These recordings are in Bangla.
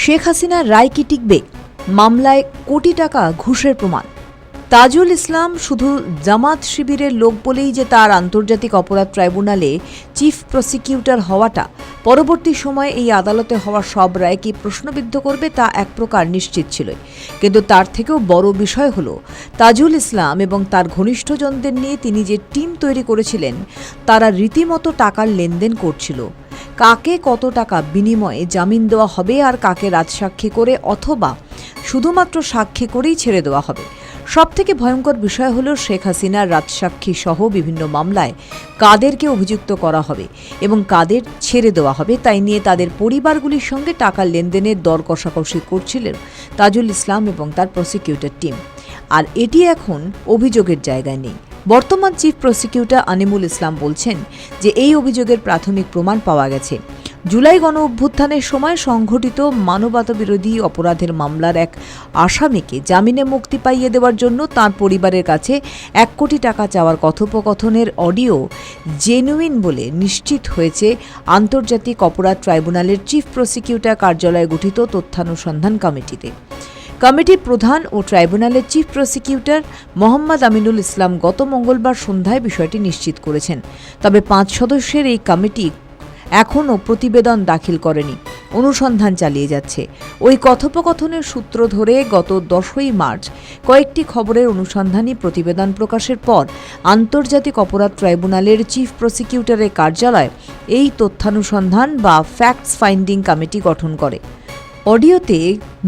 শেখ হাসিনার রায় কি টিকবে? মামলায় কোটি টাকা ঘুষের প্রমাণ। তাজুল ইসলাম শুধু জামাত শিবিরের লোক বলেই যে তার আন্তর্জাতিক অপরাধ ট্রাইব্যুনালে চিফ প্রসিকিউটর হওয়াটা পরবর্তী সময়ে এই আদালতে হওয়া সব রায়কে প্রশ্নবিদ্ধ করবে তা এক প্রকার নিশ্চিত ছিল। কিন্তু তার থেকেও বড় বিষয় হল তাজুল ইসলাম এবং তার ঘনিষ্ঠজনদের নিয়ে তিনি যে টিম তৈরি করেছিলেন তারা রীতিমতো টাকার লেনদেন করছিল। কাকে কত টাকা বিনিময়ে জামিন দেওয়া হবে আর কাকে রাজসাক্ষী করে অথবা শুধুমাত্র সাক্ষী করেই ছেড়ে দেওয়া হবে। সবথেকে ভয়ঙ্কর বিষয় হল শেখ হাসিনার রাজসাক্ষী সহ বিভিন্ন মামলায় কাদেরকে অভিযুক্ত করা হবে এবং কাদের ছেড়ে দেওয়া হবে তাই নিয়ে তাদের পরিবারগুলির সঙ্গে টাকার লেনদেনের দর কষাকষি করছিলেন তাজুল ইসলাম এবং তার প্রসিকিউটর টিম। আর এটি এখন অভিযোগের জায়গায় নেই। বর্তমান চিফ প্রসিকিউটর আনিমুল ইসলাম বলছেন যে এই অভিযোগের প্রাথমিক প্রমাণ পাওয়া গেছে। জুলাই গণ অভ্যুত্থানের সময় সংঘটিত মানবতাবিরোধী অপরাধের মামলার এক আসামিকে জামিনে মুক্তি পাইয়ে দেওয়ার জন্য তার পরিবারের কাছে 1 কোটি টাকা চাওয়ার কথোপকথনের অডিও জেনুইন বলে নিশ্চিত হয়েছে আন্তর্জাতিক অপরাধ ট্রাইব্যুনালের চিফ প্রসিকিউটর কার্যালয়ে গঠিত তথ্যানুসন্ধান কমিটিতে। কমিটির প্রধান ও ট্রাইব্যুনালের চিফ প্রসিকিউটর মোহাম্মদ আমিনুল ইসলাম গত মঙ্গলবার সন্ধ্যায় বিষয়টি নিশ্চিত করেছেন। তবে 5 সদস্যের এই কমিটি এখনও প্রতিবেদন দাখিল করেনি, অনুসন্ধান চালিয়ে যাচ্ছে। ওই কথোপকথনের সূত্র ধরে গত 10ই মার্চ কয়েকটি খবরের অনুসন্ধানী প্রতিবেদন প্রকাশের পর আন্তর্জাতিক অপরাধ ট্রাইব্যুনালের চিফ প্রসিকিউটরের কার্যালয় এই তথ্যানুসন্ধান বা ফ্যাক্টস ফাইন্ডিং কমিটি গঠন করে। অডিওতে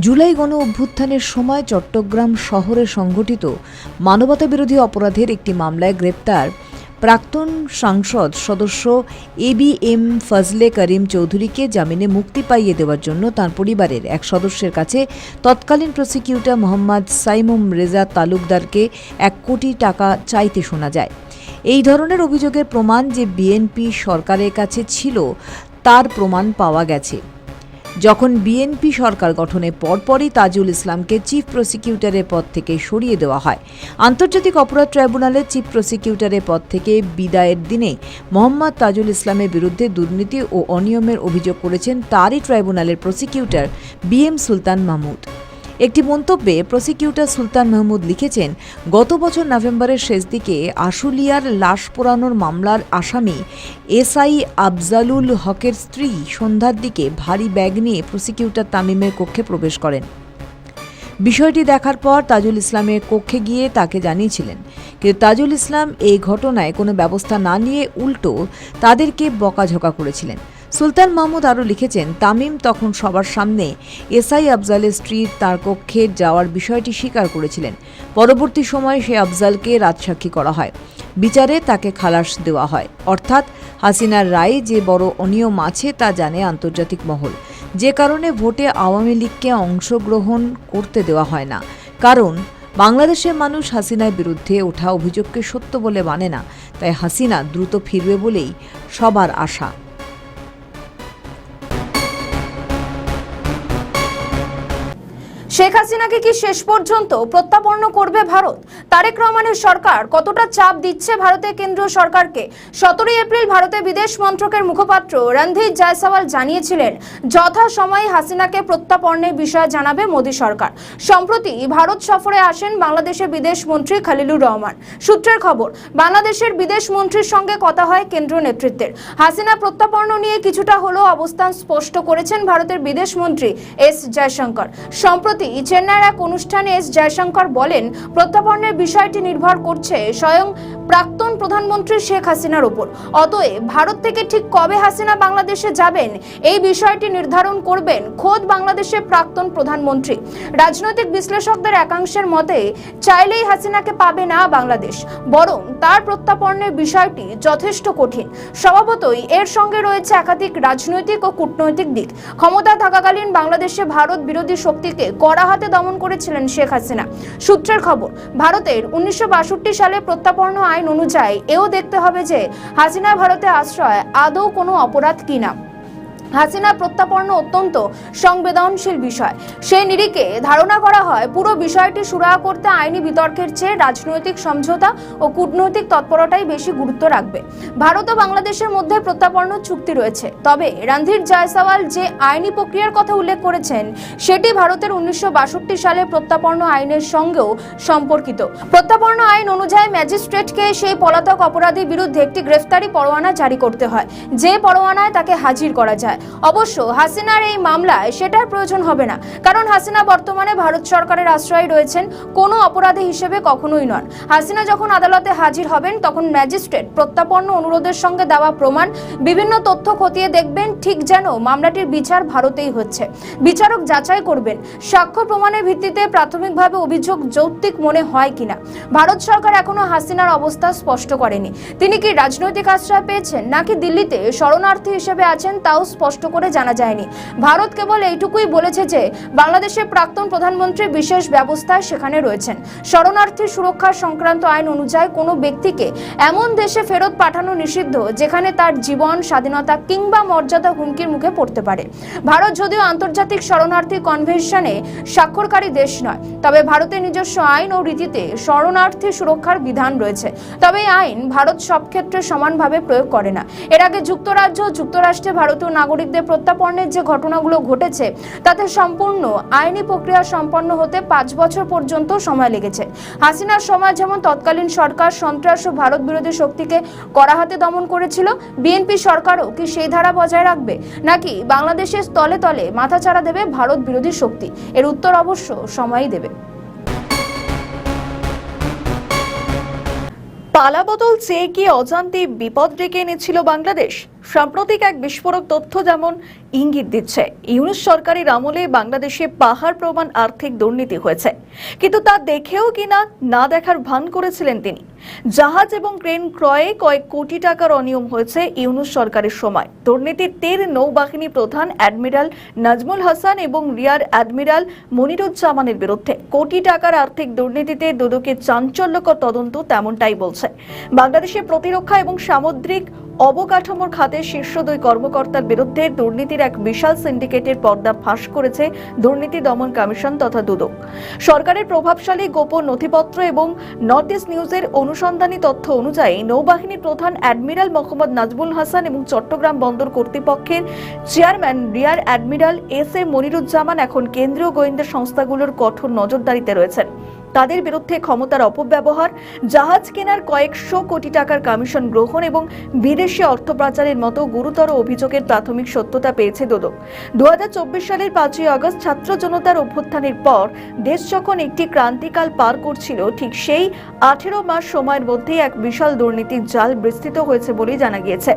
জুলাই গণ অভ্যুত্থানের সময় চট্টগ্রাম শহরে সংঘটিত মানবতাবিরোধী অপরাধের একটি মামলায় গ্রেপ্তার প্রাক্তন সংসদ সদস্য ABM ফজলে করিম চৌধুরীকে জামিনে মুক্তি পাইয়ে দেওয়ার জন্য তাঁর পরিবারের এক সদস্যের কাছে তৎকালীন প্রসিকিউটর মোহাম্মদ সাইমুম রেজা তালুকদারকে 1 কোটি টাকা চাইতে শোনা যায়। এই ধরনের অভিযোগের প্রমাণ যে বিএনপি সরকারের কাছে ছিল তার প্রমাণ পাওয়া গেছে। যখন বিএনপি সরকার গঠনের পরপরই তাজুল ইসলামকে চিফ প্রসিকিউটরের পদ থেকে সরিয়ে দেওয়া হয়। আন্তর্জাতিক অপরাধ ট্রাইব্যুনালের চিফ প্রসিকিউটরের পদ থেকে বিদায়ের দিনে মোহাম্মদ তাজুল ইসলামের বিরুদ্ধে দুর্নীতি ও অনিয়মের অভিযোগ করেছেন তারই ট্রাইব্যুনালের প্রসিকিউটর BM সুলতান মাহমুদ। একটি মন্তব্যে প্রসিকিউটর সুলতান মাহমুদ লিখেছেন, গত বছর নভেম্বরের শেষ দিকে আশুলিয়ার লাশ পোড়ানোর মামলার আসামি SI আফজালুল হকের স্ত্রী সন্ধ্যার দিকে ভারী ব্যাগ নিয়ে প্রসিকিউটর তামিমের কক্ষে প্রবেশ করেন। বিষয়টি দেখার পর তাজুল ইসলামের কক্ষে গিয়ে তাকে জানিয়েছিলেন, কিন্তু তাজুল ইসলাম এই ঘটনায় কোনো ব্যবস্থা না নিয়ে উল্টো তাদেরকে বকাঝকা করেছিলেন। সুলতান মাহমুদ আরও লিখেছেন, তামিম তখন সবার সামনে SI আফজালের স্ত্রীর তার কক্ষে যাওয়ার বিষয়টি স্বীকার করেছিলেন। পরবর্তী সময়ে সে আফজালকে রাজসাক্ষী করা হয়। বিচারে তাকে খালাস দেওয়া হয়। অর্থাৎ হাসিনার রায়ে যে বড় অনিয়ম আছে তা জানে আন্তর্জাতিক মহল, যে কারণে ভোটে আওয়ামী লীগকে অংশগ্রহণ করতে দেওয়া হয় না। কারণ বাংলাদেশের মানুষ হাসিনার বিরুদ্ধে ওঠা অভিযোগকে সত্য বলে মানে না, তাই হাসিনা দ্রুত ফিরবে বলেই সবার আশা। শেখ হাসিনাকে কি শেষ পর্যন্ত প্রত্যাপন্ন করবে ভারত? তারেক রহমানের সরকার কতটা চাপ দিচ্ছে ভারতের কেন্দ্রীয় সরকারকে? 17 এপ্রিল ভারতের বিদেশ মন্ত্রকের মুখপাত্র রণধীর জয়সওয়াল জানিয়েছিলেন, যথাসময়ে হাসিনাকে প্রত্যাপনের বিষয়ে জানাবে মোদী সরকার। সম্প্রতি ভারত সফরে আসেন বাংলাদেশের বিদেশ মন্ত্রী খলিলুর রহমান। সূত্রের খবর, বাংলাদেশের বিদেশ মন্ত্রীর সঙ্গে কথা হয় কেন্দ্রীয় নেতৃত্বের। হাসিনা প্রত্যাপন্ন নিয়ে কিছুটা হলেও অবস্থান স্পষ্ট করেছেন ভারতের বিদেশ মন্ত্রী S জয়শঙ্কর। সম্প্রতি চেন্নাইয়ের এক অনুষ্ঠানে S জয়শঙ্কর বলেন, প্রত্যাপনের বিষয়টি নির্ভর করছে স্বয়ং প্রাক্তন প্রধানমন্ত্রী শেখ হাসিনার উপর। অতএব ভারত থেকে ঠিক কবে হাসিনা বাংলাদেশে যাবেন এই বিষয়টি নির্ধারণ করবেন খোদ বাংলাদেশের প্রাক্তন প্রধানমন্ত্রী। রাজনৈতিক বিশ্লেষকদের একাংশের মতে চাইলেই হাসিনাকে পাবে না বাংলাদেশ, বরং তার প্রত্যাপনের বিষয়টি যথেষ্ট কঠিন। স্বভাবতই এর সঙ্গে রয়েছে একাধিক রাজনৈতিক ও কূটনৈতিক দিক। ক্ষমতা থাকাকালীন বাংলাদেশে ভারত বিরোধী শক্তিকে কড়া হাতে দমন করেছিলেন শেখ হাসিনা। সূত্রের খবর, ভারতের 1962 সালে প্রত্যাপন আইন অনুযায়ী এও দেখতে হবে যে হাসিনা ভারতে আশ্রয় আদৌ কোনো অপরাধ কিনা। হাসিনার প্রত্যাপন্ন অত্যন্ত সংবেদনশীল বিষয়। সেই নিরিখে ধারণা করা হয় পুরো বিষয়টি সুরাহা করতে আইনি বিতর্কের চেয়ে রাজনৈতিক সমঝোতা ও কূটনৈতিক তৎপরতাই বেশি গুরুত্ব রাখবে। ভারত ও বাংলাদেশের মধ্যে প্রত্যাপন্ন চুক্তি রয়েছে, তবে রণধীর জয়সওয়াল যে আইনি প্রক্রিয়ার কথা উল্লেখ করেছেন সেটি ভারতের 1962 সালে প্রত্যাপন্ন আইনের সঙ্গেও সম্পর্কিত। প্রত্যাপন্ন আইন অনুযায়ী ম্যাজিস্ট্রেটকে সেই পলাতক অপরাধীর বিরুদ্ধে একটি গ্রেফতারি পরোয়ানা জারি করতে হয়, যে পরোয়ানায় তাকে হাজির করা যায়। অবশ্য হাসিনার এই মামলায় সেটার প্রয়োজন হবে না, কারণ হাসিনা বর্তমানে ভারত সরকারের আশ্রয়ে রয়েছেন, কোনো অপরাধী হিসেবে কখনোই নন। হাসিনা যখন আদালতে হাজির হবেন তখন ম্যাজিস্ট্রেট প্রত্যাপন্ন অনুরোধের সঙ্গে দেওয়া প্রমাণ, বিভিন্ন তথ্য খতিয়ে দেখবেন, ঠিক যেন মামলাটির বিচার ভারতেই হচ্ছে। বিচারক যাচাই করবেন সাক্ষ্য প্রমাণের ভিত্তিতে প্রাথমিকভাবে অভিযোগ যৌক্তিক মনে হয় কিনা। ভারত সরকার এখনো হাসিনার অবস্থা স্পষ্ট করেনি। তিনি কি রাজনৈতিক আশ্রয় পেয়েছেন নাকি দিল্লিতে শরণার্থী হিসেবে আছেন তাও স্পষ্ট করে জানা যায়নি। ভারত কেবল এইটুকুই বলেছে যে বাংলাদেশের প্রাক্তন প্রধানমন্ত্রী বিশেষ ব্যবস্থায় সেখানে রয়েছেন। শরণার্থী সুরক্ষা সংক্রান্ত আইন অনুযায়ী কোনো ব্যক্তিকে এমন দেশে ফেরত পাঠানো নিষিদ্ধ যেখানে তার জীবন, স্বাধীনতা কিংবা মর্যাদা হুমকির মুখে পড়তে পারে। ভারত যদিও আন্তর্জাতিক শরণার্থী কনভেনশনে স্বাক্ষরকারী দেশ নয়, তবে ভারতের নিজস্ব আইন ও রীতিতে শরণার্থী সুরক্ষার বিধান রয়েছে। তবে এই আইন ভারত সব ক্ষেত্রে সমানভাবে প্রয়োগ করে না। এর আগে যুক্তরাজ্য ও যুক্তরাষ্ট্রে ভারতীয় নাগরিকদের প্রত্যাপনের যে ঘটনাগুলো ঘটেছে তাতে সম্পূর্ণ আইনি প্রক্রিয়া সম্পন্ন হতে 5 বছর পর্যন্ত সময় লেগেছে। হাসিনার সময় যেমন তৎকালীন সরকার সন্ত্রাস ও ভারত বিরোধী শক্তিকে কড়া হাতে দমন করেছিল, বিএনপি সরকারও কি সেই ধারা বজায় রাখবে, নাকি বাংলাদেশের তলে তলে মাথাচাড়া দেবে ভারত বিরোধী শক্তি? এর উত্তর অবশ্য সময়ই দেবে। পালাবদল চেয়ে কি অজান্তে বিপদ ডেকে এনেছিল বাংলাদেশ? সাম্প্রতিক এক বিস্ফোরক তথ্য যেমন ইঙ্গিত দিচ্ছে, ইউনূস সরকারের আমলে বাংলাদেশে পাহাড় প্রমাণ আর্থিক দুর্নীতি হয়েছে, কিন্তু তা দেখেও কিনা না দেখার ভান করেছিলেন তিনি। জাহাজ এবং ক্রেন ক্রয়ে কয়েক কোটি টাকার অনিয়ম হয়েছে ইউনূস সরকারের সময়। দুর্নীতির তীর নৌবাহিনী প্রধান অ্যাডমিরাল নাজমুল হাসান এবং রিয়ার অ্যাডমিরাল মনিরুজ্জামানের বিরুদ্ধে কোটি টাকার আর্থিক দুর্নীতিতে দুদকের চাঞ্চল্যকর তদন্ত তেমনটাই বলছে। বাংলাদেশের প্রতিরক্ষা এবং সামুদ্রিক অবকাঠামোর খাতে শীর্ষ 2 কর্মকর্তার বিরুদ্ধে দুর্নীতির এক বিশাল সিন্ডিকেটের পর্দা ফাঁস করেছে দুর্নীতি দমন কমিশন তথা দুদক। সরকারের প্রভাবশালী গোপন নথিপত্র এবং নর্থ ইস্ট নিউজের অনুসন্ধানী তথ্য অনুযায়ী নৌবাহিনীর প্রধান অ্যাডমিরাল মোহাম্মদ নাজমুল হাসান এবং চট্টগ্রাম বন্দর কর্তৃপক্ষের chairman rear admiral SA. Moniruzzaman এখন কেন্দ্রীয় গোয়েন্দা সংস্থাগুলোর কঠোর নজরদারিতে রয়েছেন। তাদের বিরুদ্ধে ক্ষমতার অপব্যবহার, জাহাজ কেনার কয়েকশো কোটি টাকার কমিশন গ্রহণ এবং বিদেশি অর্থ পাচারের মতো গুরুতর অভিযোগের প্রাথমিক সত্যতা পেয়েছে দুদক। 2024 সালের 5ই আগস্ট ছাত্র জনতার অভ্যুত্থানের পর দেশ যখন একটি ক্রান্তিকাল পার করছিল, ঠিক সেই 18 মাস সময়ের মধ্যে এক বিশাল দুর্নীতির জাল বিস্তৃত হয়েছে বলেই জানা গিয়েছে।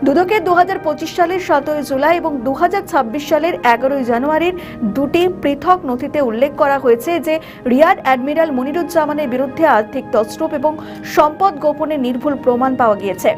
দুদকের 2025 সালের 7ই জুলাই এবং 2026 সালের 11ই জানুয়ারির 2টি পৃথক নথিতে উল্লেখ করা হয়েছে যে রিয়ার অ্যাডমিরাল মনিরুজ্জামানের বিরুদ্ধে আর্থিক তছরূপ এবং সম্পদ গোপনের নির্ভুল প্রমাণ পাওয়া গিয়েছে।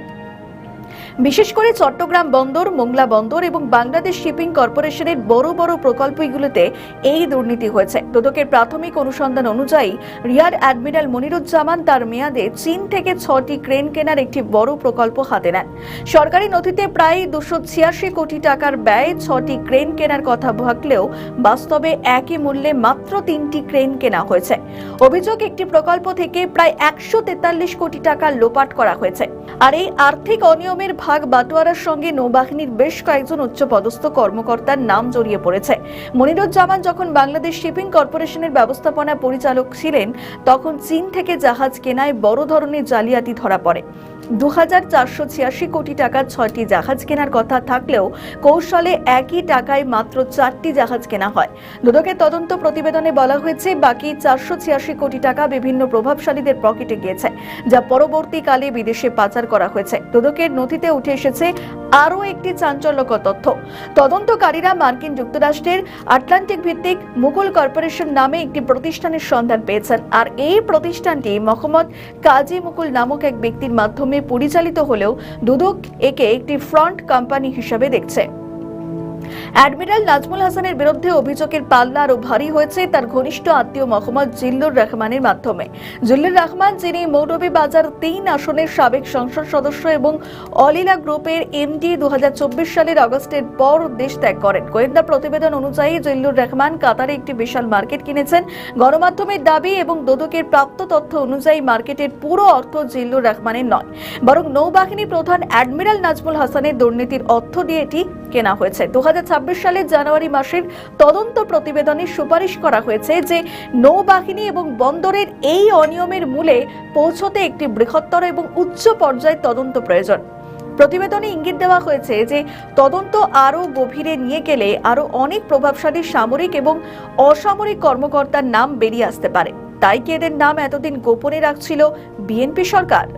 বিশেষ করে চট্টগ্রাম বন্দর, মোংলা বন্দর এবং বাংলাদেশ শিপিং কর্পোরেশনের বড় বড় প্রকল্পগুলোতে এই দুর্নীতি হয়েছে। দুদকের প্রাথমিক অনুসন্ধান অনুযায়ী রিয়ার অ্যাডমিরাল মনিরুজ্জামান তার মেয়াদে চীন থেকে 6টি ক্রেন কেনার একটি বড় প্রকল্প হাতে নেন। সরকারি নথিতে প্রায় 286 কোটি টাকার ব্যয়ে 6টি ক্রেন কেনার কথা থাকলেও বাস্তবে একই মূল্যে মাত্র 3টি ক্রেন কেনা হয়েছে। অভিযোগ, একটি প্রকল্প থেকে প্রায় 143 কোটি টাকা লোপাট করা হয়েছে। আর এই আর্থিক অনিয়মের ভাগ বাটোয়ারার সঙ্গে নৌবাহিনীর বেশ কয়েকজন উচ্চপদস্থ কর্মকর্তার নাম জড়িয়ে পড়েছে। মনিরুজ্জামান যখন বাংলাদেশ শিপিং কর্পোরেশনের ব্যবস্থাপনা পরিচালক ছিলেন, তখন চীন থেকে জাহাজ কেনায় বড় ধরনের জালিয়াতি ধরা পড়ে। 2486 কোটি টাকার 6টি জাহাজ কেনার কথা থাকলেও কৌশলে একই টাকায় মাত্র 4টি জাহাজ কেনা হয়। দুদকের তদন্ত প্রতিবেদনে বলা হয়েছে বাকি 486 কোটি টাকা বিভিন্ন প্রভাবশালীদের পকেটে গিয়েছে, যা পরবর্তীকালে বিদেশে পাচার করা হয়েছে। দুদকের নথিতে উঠে এসেছে আরও একটি চাঞ্চল্যকর তথ্য। তদন্তকারীরা মার্কিন যুক্তরাষ্ট্রের আটলান্টিক ভিত্তিক মুকুল কর্পোরেশন নামে একটি প্রতিষ্ঠানের সন্ধান পেয়েছেন, আর এই প্রতিষ্ঠানটি মোহাম্মদ কাজী মুকুল নামক এক ব্যক্তির মাধ্যমে পরিচালিত হলেও দুদক একে একটি ফ্রন্ট কোম্পানি হিসেবে দেখছে। অ্যাডমিরাল নাজমুল হাসানের বিরুদ্ধে অভিযোগের পাল্লা আরো ভারী হয়েছে তার ঘনিষ্ঠ আত্মীয় মোহাম্মদ জিল্লুর রহমানের মাধ্যমে। জিল্লুর রহমান, যিনি মৌলভীবাজার ৩ আসনের সাবেক সংসদ সদস্য এবং অলিলা গ্রুপের এমডি, 2024 সালের আগস্টের পর দেশ ত্যাগ করেন। গোয়েন্দা প্রতিবেদন অনুযায়ী জিল্লুর রহমান কাতারে একটি বিশাল মার্কেট কিনেছেন। গণমাধ্যমের দাবি এবং দুদকের প্রাপ্ত তথ্য অনুযায়ী মার্কেটের পুরো অর্থ জিল্লুর রহমানের নয়, বরং নৌবাহিনী প্রধান অ্যাডমিরাল নাজমুল হাসানের দুর্নীতির অর্থ দিয়ে এটি কেনা হয়েছে। 2026 সালের জানুয়ারি মাসের তদন্ত প্রতিবেদনে সুপারিশ করা হয়েছে যে নৌবাহিনী এবং বন্দরের এই অনিয়মের মূলে পৌঁছতে একটি বৃহত্তর এবং উচ্চ পর্যায়ের তদন্ত প্রয়োজন। প্রতিবেদনে ইঙ্গিত দেওয়া হয়েছে যে তদন্ত আরও গভীরে নিয়ে গেলে আরও অনেক প্রভাবশালী সামরিক এবং অসামরিক কর্মকর্তার নাম বেরিয়ে আসতে পারে। তাই কি এদের নাম এতদিন গোপনে রাখছিল বিএনপি সরকার?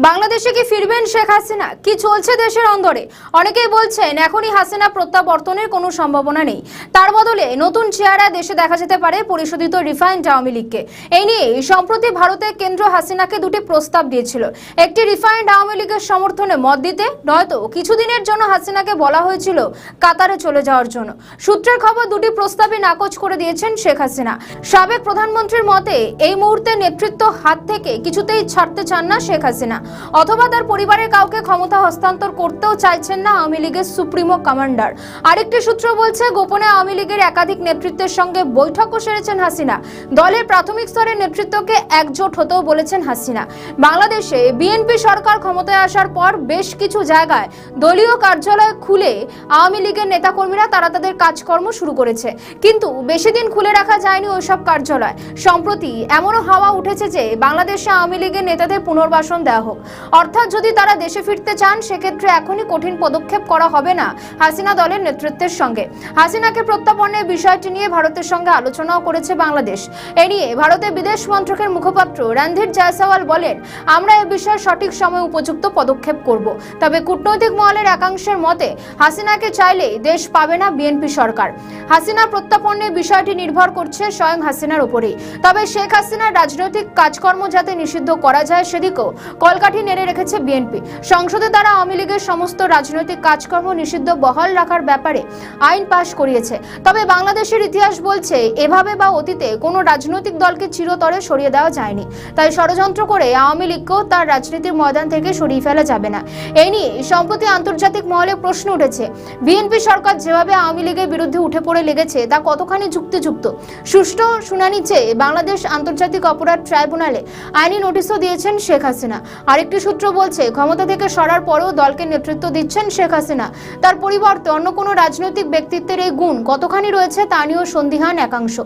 বাংলাদেশে কি ফিরবেন শেখ হাসিনা? কি চলছে দেশের অন্দরে? অনেকেই বলছেন এখনই হাসিনা প্রত্যাবর্তনের কোনো সম্ভাবনা নেই, তার বদলে নতুন চেহারায় দেশে দেখা যেতে পারে পরিশোধিত রিফাইন্ড আওয়ামী লীগকে। এই নিয়ে সম্প্রতি ভারতের কেন্দ্র হাসিনাকে দুটি প্রস্তাব দিয়েছিল, একটি রিফাইন্ড আওয়ামী লীগের সমর্থনে মত দিতে, নয়তো কিছুদিনের জন্য হাসিনাকে বলা হয়েছিল কাতারে চলে যাওয়ার জন্য। সূত্রের খবর, দুটি প্রস্তাবই নাকচ করে দিয়েছেন শেখ হাসিনা। সাবেক প্রধানমন্ত্রীর মতে এই মুহূর্তে নেতৃত্ব হাত থেকে কিছুতেই ছাড়তে চান না শেখ হাসিনা, অথবা তার পরিবারের কাউকে ক্ষমতা হস্তান্তর করতেও চাইছেন না আওয়ামী লীগের সুপ্রিমো কমান্ডার। আরেকটি সূত্র বলছে গোপনে আওয়ামী লীগের একাধিক নেতৃত্বের সঙ্গে বৈঠকও সেরেছেন হাসিনা। দলের প্রাথমিক স্তরের নেতৃত্বকে একজোট হতেও বলেছেন হাসিনা। বাংলাদেশে বিএনপি সরকার ক্ষমতায় আসার পর বেশ কিছু জায়গায় দলীয় কার্যালয় খুলে আওয়ামী লীগের নেতাকর্মীরা তারা তাদের কাজকর্ম শুরু করেছে, কিন্তু বেশি দিন খুলে রাখা যায়নি ওইসব কার্যালয়। সম্প্রতি এমনও হাওয়া উঠেছে যে বাংলাদেশে আওয়ামী লীগের নেতাদের পুনর্বাসন দেওয়া হোক, অর্থাৎ যদি তারা দেশে ফিরতে চান সেক্ষেত্রে এখনই কঠিন পদক্ষেপ করা হবে না হাসিনা দলের নেতৃত্বের সঙ্গে। হাসিনাকে প্রত্যাপনের বিষয়টি নিয়ে ভারতের সঙ্গে আলোচনাও করেছে বাংলাদেশ। এ নিয়ে ভারতের বিদেশ মন্ত্রকের মুখপাত্র রণধীর জয়সওয়াল বলেন, আমরা এ বিষয়ে সঠিক সময় উপযুক্ত পদক্ষেপ করব। তবে কূটনৈতিক মহলের একাংশের মতে হাসিনাকে চাইলে দেশ পাবে না বিএনপি সরকার। হাসিনা প্রত্যাপনের বিষয়টি নির্ভর করছে স্বয়ং হাসিনার উপরেই। তবে শেখ হাসিনার রাজনৈতিক কাজকর্ম যাতে নিষিদ্ধ করা যায় সেদিকেও কলকাঠি নেড়ে রেখেছে বিএনপি। সংসদে তারা আওয়ামী লীগের সমস্ত রাজনৈতিক কাজকর্ম নিষিদ্ধ বহাল রাখার ব্যাপারে আইন পাশ করিয়েছে। তবে বাংলাদেশের ইতিহাস বলছে এভাবে বা অতীতে কোনো রাজনৈতিক দলকে চিরতরে সরিয়ে দেওয়া যায়নি, তাই ষড়যন্ত্র করে আওয়ামী লীগকেও তার রাজনীতির ময়দান থেকে সরিয়ে ফেলা যাবে না। এই নিয়ে সম্প্রতি আন্তর্জাতিক মহলে প্রশ্ন উঠেছে, বিএনপি সরকার যেভাবে আওয়ামী লীগের বিরুদ্ধে উঠে পড়ে লেগেছে তা কতখানি যুক্তিযুক্ত। সুষ্ঠু শুনানি চেয়ে বাংলাদেশ আন্তর্জাতিক অপরাধ ট্রাইব্যুনালে আইনি নোটিশও দিয়েছেন শেখ হাসিনা। আরেকটি সূত্র বলছে ক্ষমতা থেকে সরার পরেও দলকে নেতৃত্ব দিচ্ছেন শেখ হাসিনা। তার পরিবর্তে অন্য কোনো রাজনৈতিক ব্যক্তিত্বের এই গুণ কতখানি রয়েছে তা নিয়েও সন্দিহান একাংশ।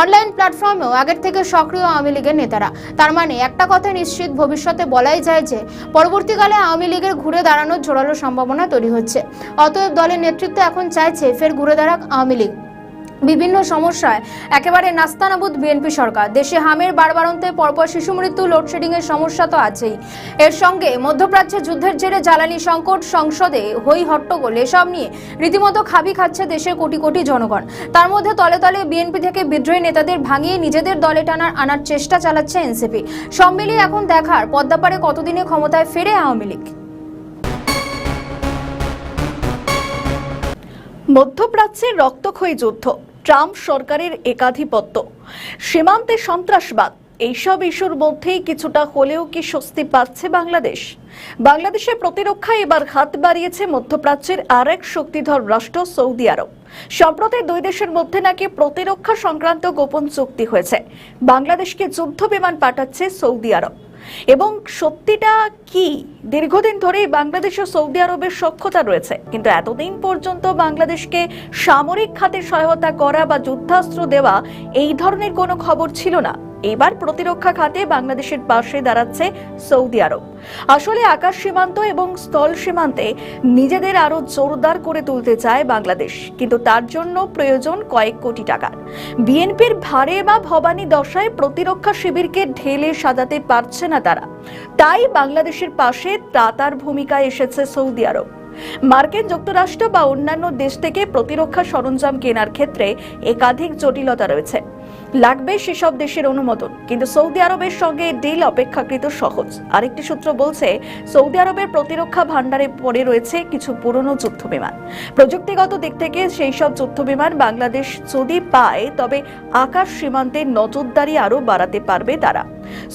অনলাইন প্ল্যাটফর্মেও আগের থেকে সক্রিয় আওয়ামী লীগের নেতারা। তার মানে একটা কথা নিশ্চিত, ভবিষ্যতে বলাই যায় যে পরবর্তীকালে আওয়ামী লীগের ঘুরে দাঁড়ানোর জোরালো সম্ভাবনা তৈরি হচ্ছে। অতএব দলের নেতৃত্ব এখন চাইছে ফের ঘুরে দাঁড়াক আওয়ামী লীগ। বিভিন্ন সমস্যায় একেবারে নাস্তানাবুদ বিএনপি সরকার। দেশে হামের বাড়বাড়ন্তে পরপর শিশু মৃত্যু, লোডশেডিং এর সমস্যা তো আছেই। এর সঙ্গে মধ্যপ্রাচ্যে যুদ্ধের জেরে জ্বালানি সংকট, সংসদে হই হট্টগোল, এসব নিয়ে রীতিমতো খাবি খাচ্ছে দেশের কোটি কোটি জনগণ। তার মধ্যে তলে তলে বিএনপি থেকে বিদ্রোহী নেতাদের ভাঙিয়ে নিজেদের দলে আনার চেষ্টা চালাচ্ছে এনসিপি। সব মিলিয়ে এখন দেখার পদ্মাপাড়ে কতদিনে ক্ষমতায় ফেরে আওয়ামী লীগ। মধ্যপ্রাচ্যের রক্তক্ষয়ী যুদ্ধ, ট্রাম্প সরকারের একাধিপত্য, সীমান্তে সন্ত্রাসবাদ, এইসব ইস্যুর মধ্যেই কিছুটা হলেও কি স্বস্তি পাচ্ছে বাংলাদেশ? বাংলাদেশের প্রতিরক্ষায় এবার হাত বাড়িয়েছে মধ্যপ্রাচ্যের আরেক শক্তিধর রাষ্ট্র সৌদি আরব। সম্প্রতি দুই দেশের মধ্যে নাকি প্রতিরক্ষা সংক্রান্ত গোপন চুক্তি হয়েছে। বাংলাদেশকে যুদ্ধ বিমান পাঠাচ্ছে সৌদি আরব। এবং সত্যিটা কি, দীর্ঘদিন ধরেই বাংলাদেশ ও সৌদি আরবের সখ্যতা রয়েছে, কিন্তু এতদিন পর্যন্ত বাংলাদেশকে সামরিক খাতে সহায়তা করা বা যুদ্ধাস্ত্র দেওয়া এই ধরনের কোনো খবর ছিল না। এবার প্রতিরক্ষা খাতে বাংলাদেশের পাশে দাঁড়াচ্ছে সৌদি আরব। আসলে আকাশ সীমান্ত এবং স্থল সীমান্তে নিজেদের আরো জোরদার করে তুলতে চায় বাংলাদেশ, কিন্তু তার জন্য প্রয়োজন কয়েক কোটি টাকার। বিএনপির ভারে বা ভবানী দশায় প্রতিরক্ষা শিবিরকে ঢেলে সাজাতে পারছে না তারা, তাই বাংলাদেশের পাশে ত্রাতার ভূমিকায় এসেছে সৌদি আরব। মার্কিন যুক্তরাষ্ট্র বা অন্যান্য দেশ থেকে প্রতিরক্ষা সরঞ্জাম কেনার ক্ষেত্রে একাধিক জটিলতা রয়েছে। লাগবে সেসব দেশের অনুমোদন, কিন্তু সৌদি আরবের সঙ্গে ডিল অপেক্ষাকৃত সহজ। আরেকটি সূত্র বলছে, সৌদি আরবের প্রতিরক্ষা ভান্ডারে পড়ে রয়েছে কিছু পুরনো যুদ্ধ বিমান। প্রযুক্তিগত দিক থেকে সেই সব যুদ্ধ বিমান বাংলাদেশ যদি পায়, তবে আকাশ সীমান্তে নজরদারি আরও বাড়াতে পারবে তারা।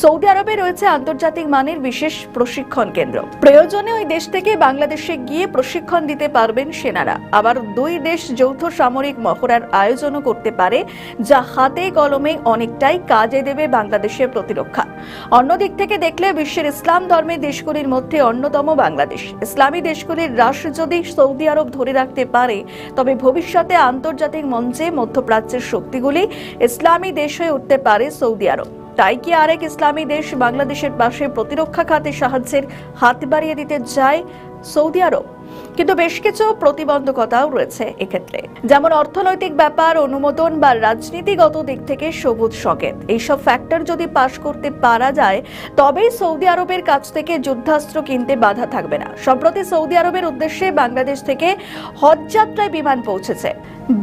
সৌদি আরবে রয়েছে আন্তর্জাতিক মানের বিশেষ প্রশিক্ষণ কেন্দ্র। প্রয়োজনে ওই দেশ থেকে বাংলাদেশে গিয়ে প্রশিক্ষণ দিতে পারবেন সেনারা। আবার দুই দেশ যৌথ সামরিক মহড়ার আয়োজনও করতে পারে, যা হাতে কলমে অনেকটাই কাজে দেবে বাংলাদেশের প্রতিরক্ষা। অন্যদিক থেকে দেখলে বিশ্বের ইসলাম ধর্মের দেশগুলির মধ্যে অন্যতম বাংলাদেশ। ইসলামী দেশগুলির রাশ যদি সৌদি আরব ধরে রাখতে পারে, তবে ভবিষ্যতে আন্তর্জাতিক মঞ্চে মধ্যপ্রাচ্যের শক্তিগুলি ইসলামী দেশ হয়ে উঠতে পারে সৌদি আরব। তাই কি আরেক ইসলামী দেশ বাংলাদেশের পাশে প্রতিরক্ষা খাতে সাহায্যের হাত বাড়িয়ে দিতে চায় সৌদি আরব? কিন্তু বেশ কিছু প্রতিবন্ধকতাও রয়েছে এক্ষেত্রে, যেমন অর্থনৈতিক ব্যাপার, অনুমোদন বা রাজনীতিগত দিক থেকে সবুজ সংকেত। এইসব ফ্যাক্টর যদি পাশ করতে পারা যায়, তবেই সৌদি আরবের কাছ থেকে যুদ্ধাস্ত্র কিনতে বাধা থাকবে না। সম্প্রতি সৌদি আরবের উদ্দেশ্যে বাংলাদেশ থেকে হজ যাত্রায় বিমান পৌঁছেছে।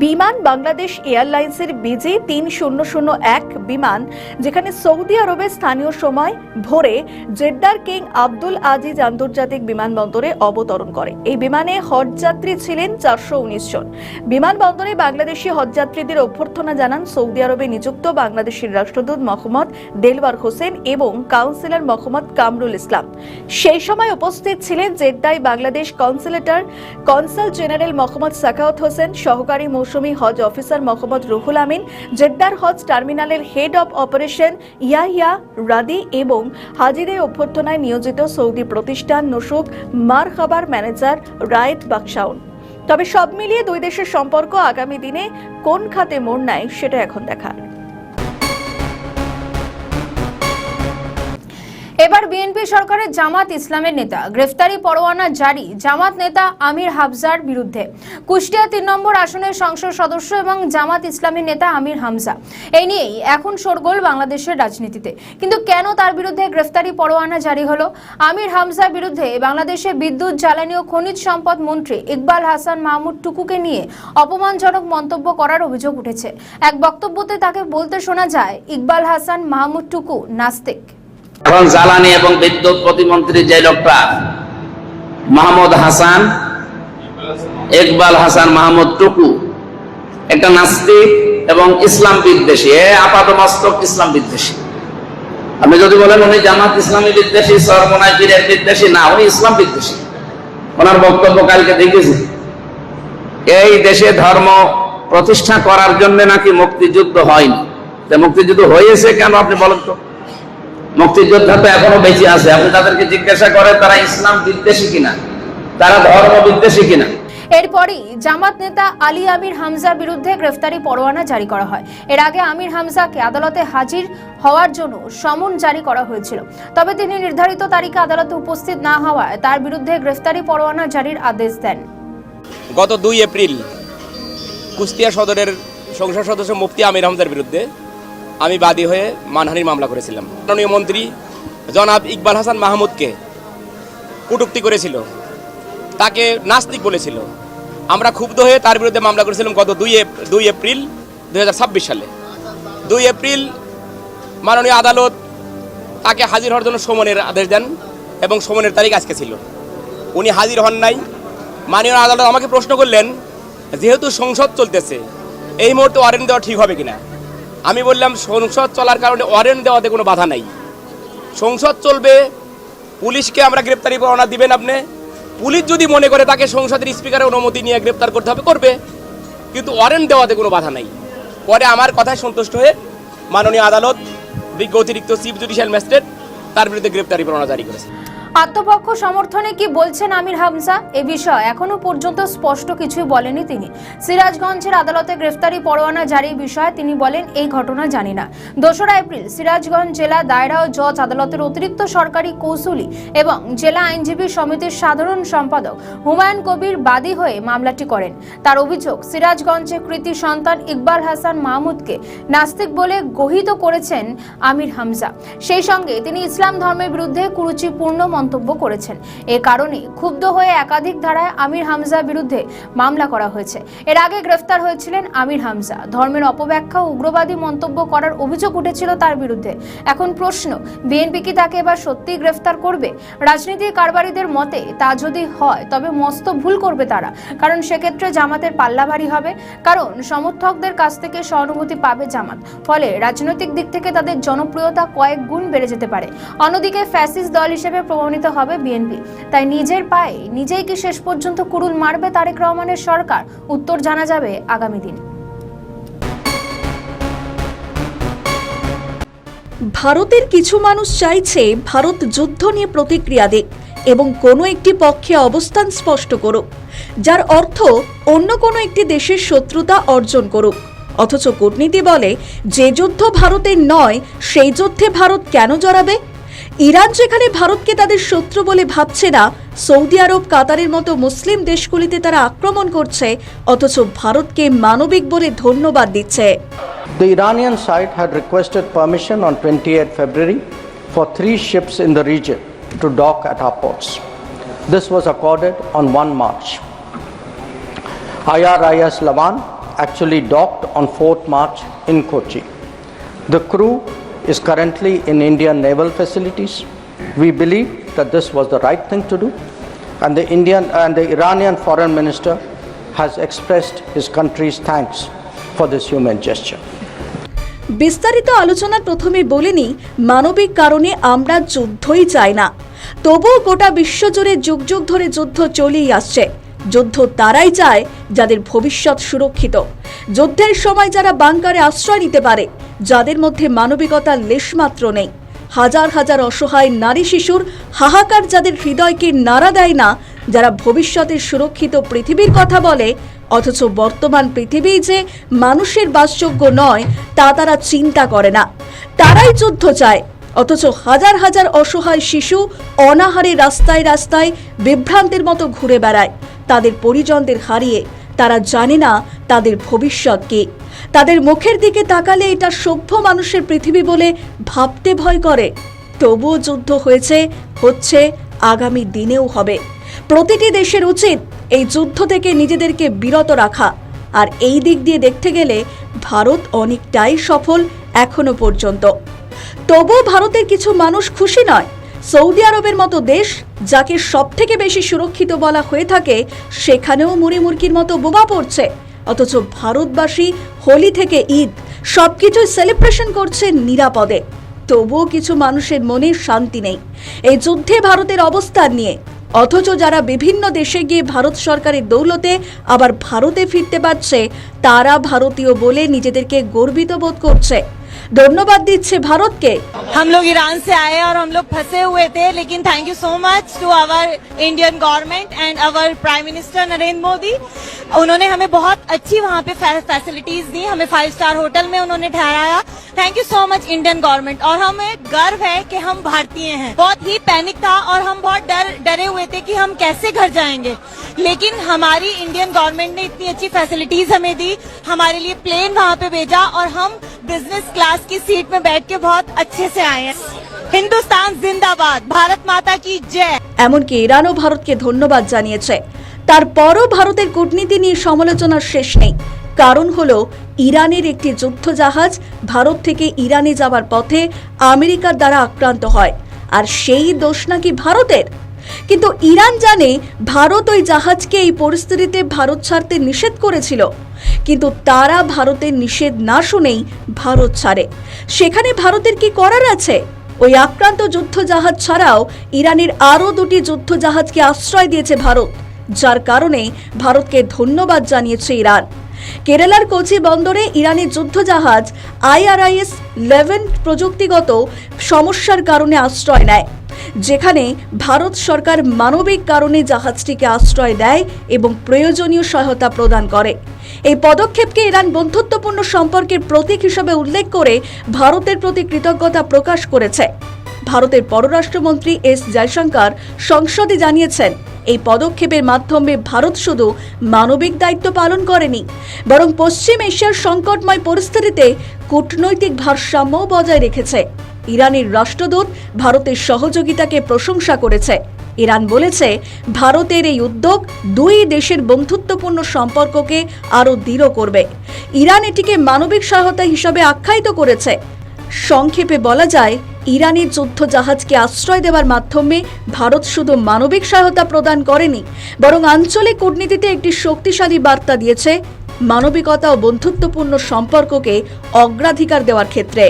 বিমান বাংলাদেশ এয়ারলাইন্সের BG 3001 বিমান, যেখানে সৌদি আরবের স্থানীয় সময় ভোরে জেদ্দার কিং আব্দুল আজিজ আন্তর্জাতিক বিমানবন্দরে অবতরণ করে। এই বিমানে হজযাত্রী ছিলেন 419 জন। বিমানবন্দরে বাংলাদেশি হজযাত্রীদের অভ্যর্থনা জানান সৌদি আরবে নিযুক্ত বাংলাদেশের রাষ্ট্রদূত মোহাম্মদ দেলওয়ার হোসেন এবং কাউন্সিলর মোহাম্মদ কামরুল ইসলাম। সেই সময় উপস্থিত ছিলেন জেদ্দায় বাংলাদেশ কনসাল জেনারেল মোহাম্মদ সাখাওয়াত হোসেন, সহকারী মৌসুমী হজ অফিসার মোহাম্মদ রুহুল আমিন, জেদ্দার হজ টার্মিনালের হেড অব অপারেশন ইয়াহিয়া রাদি এবং হাজিদের অভ্যর্থনায় নিয়োজিত সৌদি প্রতিষ্ঠান নুসুক মারহাবার ম্যানেজার রায়েত বাকশাউন। তবে সব মিলিয়ে দুই দেশের সম্পর্ক আগামী দিনে কোন খাতে মোড় নেয়, সেটা এখন দেখার। এবার বিএনপি সরকারের জামাত ইসলামের নেতা গ্রেফতারি পরোয়ানা জারি জামাত নেতা আমির হামজার বিরুদ্ধে। কুষ্টিয়া 3 নম্বর আসনের সংসদ সদস্য এবং জামাত ইসলামের নেতা আমির হামজা, এই নিয়েই এখন শোরগোল বাংলাদেশের রাজনীতিতে। কিন্তু কেন তার বিরুদ্ধে গ্রেফতারি পরোয়ানা জারি হলো? আমির হামজার বিরুদ্ধে বাংলাদেশের বিদ্যুৎ, জ্বালানি ও খনিজ সম্পদ মন্ত্রী ইকবাল হাসান মাহমুদ টুকুকে নিয়ে অপমানজনক মন্তব্য করার অভিযোগ উঠেছে। এক বক্তব্যতে তাকে বলতে শোনা যায়, ইকবাল হাসান মাহমুদ টুকু নাস্তিক। এখন জ্বালানি এবং বিদ্যুৎ প্রতিমন্ত্রী যে লোকটা মাহমুদ হাসান, ইকবাল হাসান মাহমুদ টুকু, একটা নাস্তিক এবং ইসলাম বিদ্বেষী, আপাতমস্তক ইসলাম বিদ্বেষী। আপনি যদি বলেন উনি জামাত ইসলামী বিদ্বেষী, সরমনাই পীরের বিদ্বেষী, না, উনি ইসলাম বিদ্বেষী। ওনার বক্তব্য কালকে দেখেছি, এই দেশে ধর্ম প্রতিষ্ঠা করার জন্য নাকি মুক্তিযুদ্ধ হয়নি। মুক্তিযুদ্ধ হয়েছে কেন আপনি বলেন তো? মুক্তিযোদ্ধা তো এখনো বেঁচে আছে। আপনি তাদেরকে জিজ্ঞাসা করেন তারা ইসলাম বিদ্বেষী কিনা, তারা ধর্ম বিদ্বেষী কিনা। এরপরই জামাত নেতা আলী আমির হামজার বিরুদ্ধে গ্রেফতারি পরোয়ানা জারি করা হয়। এর আগে আমির হামজাকে আদালতে হাজির হওয়ার জন্য সমন জারি করা হয়েছিল, তবে তিনি নির্ধারিত তারিখে আদালতে উপস্থিত না হওয়ায় তার বিরুদ্ধে গ্রেফতারি পরোয়ানা জারির আদেশ দেন। গত 2 এপ্রিল কুষ্টিয়া সদরের সংসদ সদস্য মুফতি আমির হামজার বিরুদ্ধে আমি বাদী হয়ে মানহানির মামলা করেছিলাম। মাননীয় মন্ত্রী জনাব ইকবাল হাসান মাহমুদকে কটূক্তি করেছিল, তাকে নাস্তিক বলেছিল। আমরা ক্ষুব্ধ হয়ে তার বিরুদ্ধে মামলা করেছিলাম গত 2 এপ্রিল 2026 সালে। 2 এপ্রিল মাননীয় আদালত তাকে হাজির হওয়ার জন্য সমনের আদেশ দেন এবং সমনের তারিখ আজকে ছিল। উনি হাজির হন নাই। মাননীয় আদালত আমাকে প্রশ্ন করলেন, যেহেতু সংসদ চলতেছে, এই মুহূর্তে ওয়ারেন্ট দেওয়া ঠিক হবে কিনা। আমি বললাম, সংসদ চলার কারণে ওয়ারেন্ট দেওয়াতে কোনো বাধা নাই। সংসদ চলবে, পুলিশকে আমরা গ্রেপ্তারি পরোয়ানা দিবেন আপনি। পুলিশ যদি মনে করে তাকে সংসদের স্পিকারের অনুমতি নিয়ে গ্রেপ্তার করতে হবে, করবে, কিন্তু ওয়ারেন্ট দেওয়াতে কোনো বাধা নাই। পরে আমার কথায় সন্তুষ্ট হয়ে মাননীয় আদালত বিজ্ঞ অতিরিক্ত চিফ জুডিশিয়াল ম্যাজিস্ট্রেট তার বিরুদ্ধে গ্রেপ্তারি পরোয়ানা জারি করেছে। আত্মপক্ষ সমর্থনে কি বলছেন আমির হামজা, এ বিষয়ে এখনো পর্যন্ত স্পষ্ট কিছুই বলেনি তিনি। সিরাজগঞ্জের আদালতে গ্রেফতারি পরোয়ানা জারির বিষয়ে তিনি বলেন, এই ঘটনা জানি না। 2রা এপ্রিল সিরাজগঞ্জ জেলা দায়রা ও জজ আদালতের অতিরিক্ত সরকারি কৌঁসুলি এবং জেলা আইনজীবী সমিতির সাধারণ সম্পাদক হুমায়ুন কবির বাদী হয়ে মামলাটি করেন। তার অভিযোগ, সিরাজগঞ্জে কৃতি সন্তান ইকবাল হাসান মাহমুদকে নাস্তিক বলে গহিত করেছেন আমির হামজা। সেই সঙ্গে তিনি ইসলাম ধর্মের বিরুদ্ধে কুরুচিপূর্ণ মন্তব্য করেছেন। এ কারণে ক্ষুব্ধ হয়ে একাধিক ধারায় আমির হামজার বিরুদ্ধে মামলা করা হয়েছে। এর আগে গ্রেফতার হয়েছিলেন আমির হামজা। ধর্মের অপব্যাখ্যা ও উগ্রবাদী মন্তব্য করার অভিযোগ উঠেছিল তার বিরুদ্ধে। এখন প্রশ্ন, বিএনপি কি তাকে এবার সত্যিই গ্রেফতার করবে? রাজনীতির কারবারিদের মতে তা যদি হয় তবে মস্ত ভুল করবে তারা, কারণ সেক্ষেত্রে জামাতের পাল্লা ভারী হবে, কারণ সমর্থকদের কাছ থেকে সহানুভূতি পাবে জামাত। ফলে রাজনৈতিক দিক থেকে তাদের জনপ্রিয়তা কয়েক গুণ বেড়ে যেতে পারে। অন্যদিকে ফ্যাসিস্ট দল হিসেবে প্রমাণিত হবে বিএনপি। তাই নিজের পায়ে নিজেই কি শেষ পর্যন্ত কুড়ুল মারবে তারেক রহমানের সরকার? উত্তর জানা যাবে আগামী দিন। ভারতের কিছু মানুষ চাইছে ভারত যুদ্ধ নিয়ে প্রতিক্রিয়া দিক এবং কোনো একটি পক্ষে অবস্থান স্পষ্ট করুক, যার অর্থ অন্য কোনো একটি দেশের শত্রুতা অর্জন করুক। অথচ কূটনীতি বলে, যে যুদ্ধ ভারতের নয় সেই যুদ্ধে ভারত কেন জড়াবে? ইরান যেখানে ভারতকে তাদের শত্রু বলে ভাবছে না, সৌদি আরব, কাতারের মতো মুসলিম দেশগুলিতে তারা আক্রমণ করছে, অথচ ভারতকে মানবিক বলে ধন্যবাদ দিচ্ছে। The Iranian side had requested permission on 28 February for 3 ships in the region to dock at our ports. This was accorded on 1 March. IRIS Lavan actually docked on 4th March in Kochi. The crew is currently in Indian naval facilities. We believe that this was the right thing to do, and the Iranian foreign minister has expressed his country's thanks for this human gesture. বিস্তারিত আলোচনার প্রথমে বলিনি, মানবিক কারণে আমরা যুদ্ধই চাই না। তবুও গোটা বিশ্বজুড়ে যুগ যুগ ধরে যুদ্ধ চলেই আসছে। যুদ্ধ তারাই চায় যাদের ভবিষ্যৎ সুরক্ষিত, যুদ্ধের সময় যারা বাংকারে আশ্রয় নিতে পারে, যাদের মধ্যে মানবিকতার লেশমাত্র নেই। হাজার হাজার অসহায় নারী শিশুর হাহাকার যাদের হৃদয়কে নাড়া দেয় না, যারা ভবিষ্যতের সুরক্ষিত পৃথিবীর কথা বলে, অথচ বর্তমান পৃথিবী যে মানুষের বাসযোগ্য নয় তা তারা চিন্তা করে না। তারাই যুদ্ধ চায়, অথচ হাজার হাজার অসহায় শিশু অনাহারে রাস্তায় রাস্তায় বিভ্রান্তের মতো ঘুরে বেড়ায়। তাদের পরিজনদের হারিয়ে তারা জানে না তাদের ভবিষ্যৎ কি। তাদের মুখের দিকে তাকালে এটা সভ্য মানুষের পৃথিবী বলে ভাবতে ভয় করে। তবুও যুদ্ধ হয়েছে, হচ্ছে, আগামী দিনেও হবে। প্রতিটি দেশের উচিত এই যুদ্ধ থেকে নিজেদেরকে বিরত রাখা। আর এই দিক দিয়ে দেখতে গেলে ভারত অনেকটাই সফল এখনো পর্যন্ত। তবুও ভারতের কিছু মানুষ খুশি নয়। সৌদি আরবের মতো দেশ, যাকে সব থেকে বেশি সুরক্ষিত বলা হয়ে থাকে, সেখানেও মুড়ি মুরগির মতো বোমা পড়ছে। অথচ ভারতবাসী হোলি থেকে ঈদ সবকিছুই সেলিব্রেশন করছে নিরাপদে। তবুও কিছু মানুষের মনে শান্তি নেই এই যুদ্ধে ভারতের অবস্থান নিয়ে। অথচ যারা বিভিন্ন দেশে গিয়ে ভারত সরকারের দৌলতে আবার ভারতে ফিরতে পারছে, তারা ভারতীয় বলে নিজেদেরকে গর্বিত বোধ করছে, ধন্যবাদ দিচ্ছে ভারতকে। हम लोग ईरान से आए और हम लोग फंसे हुए थे, लेकिन thank you so much to our Indian government and our prime minister Narendra Modi. उन्होंने हमें बहुत अच्छी वहाँ पे फैसिलिटीज दी, हमें 5 स्टार होटल में उन्होंने ठहराया। Thank you so much Indian government. और हमें गर्व है कि हम भारतीय हैं। बहुत ही पैनिक था और हम बहुत डरे हुए थे कि हम कैसे घर जाएंगे, लेकिन हमारी इंडियन गवर्नमेंट ने इतनी अच्छी फैसिलिटीज हमें दी, हमारे लिए प्लेन वहाँ पे भेजा और हम बिजनेस क्लास की सीट में बैठ के बहुत अच्छे से आए हैं। हिंदुस्तान जिंदाबाद, भारत माता की जय। এমনকি ইরানও ভারতকে ধন্যবাদ জানিয়েছে। তারপরও ভারতের কূটনীতি নিয়ে সমালোচনার শেষ নেই। কারণ হলো, ইরানের একটি যুদ্ধ জাহাজ ভারত থেকে ইরানে যাওয়ার পথে আমেরিকার দ্বারা আক্রান্ত হয়, আর সেই দোষ নাকি ভারতের। কিন্তু ইরান জানে ভারত ওই জাহাজকে এই পরিস্থিতিতে ভারত ছাড়তে নিষেধ করেছিল, কিন্তু তারা ভারতের নিষেধ না শুনেই ভারত ছাড়ে। সেখানে ভারতের কি করার আছে? ওই আক্রান্ত যুদ্ধ জাহাজ ছাড়াও ইরানের আরও 2টি যুদ্ধ জাহাজকে আশ্রয় দিয়েছে ভারত, যার কারণে ভারতকে ধন্যবাদ জানিয়েছে ইরান। কেরালার কোচি বন্দরে ইরানের যুদ্ধ জাহাজ IRIS 11 প্রযুক্তিগত সমস্যার কারণে আশ্রয় নেয়, যেখানে ভারত সরকার মানবিক কারণে জাহাজটিকে আশ্রয় দেয় এবং প্রয়োজনীয় সহায়তা প্রদান করে। এই পদক্ষেপকে ইরান বন্ধুত্বপূর্ণ সম্পর্কের প্রতীক হিসেবে উল্লেখ করে ভারতের প্রতি কৃতজ্ঞতা প্রকাশ করেছে। ভারতের পররাষ্ট্রমন্ত্রী এস জয়শঙ্কর সংসদে জানিয়েছেন, এই পদক্ষেপের মাধ্যমে ভারত শুধু মানবিক দায়িত্ব পালন করেনি, বরং পশ্চিম এশিয়ার সংকটময় পরিস্থিতিতে কূটনৈতিক ভারসাম্য বজায় রেখেছে। ইরানের রাষ্ট্রদূত ভারতের সহযোগিতাকে প্রশংসা করেছে। ইরান বলেছে, ভারতের এই উদ্যোগ দুই দেশের বন্ধুত্বপূর্ণ সম্পর্ককে আরও দৃঢ় করবে। ইরান এটিকে মানবিক সহায়তা হিসাবে আখ্যায়িত করেছে। সংক্ষেপে বলা যায়, ইরানের যুদ্ধ জাহাজকে আশ্রয় দেওয়ার মাধ্যমে ভারত শুধু মানবিক সহায়তা প্রদান করেনি, বরং আঞ্চলিক কূটনীতিতে একটি শক্তিশালী বার্তা দিয়েছে মানবিকতা ও বন্ধুত্বপূর্ণ সম্পর্ককে অগ্রাধিকার দেওয়ার ক্ষেত্রে।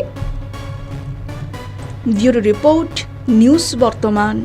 ব্যুরো রিপোর্ট, নিউজ বর্তমান।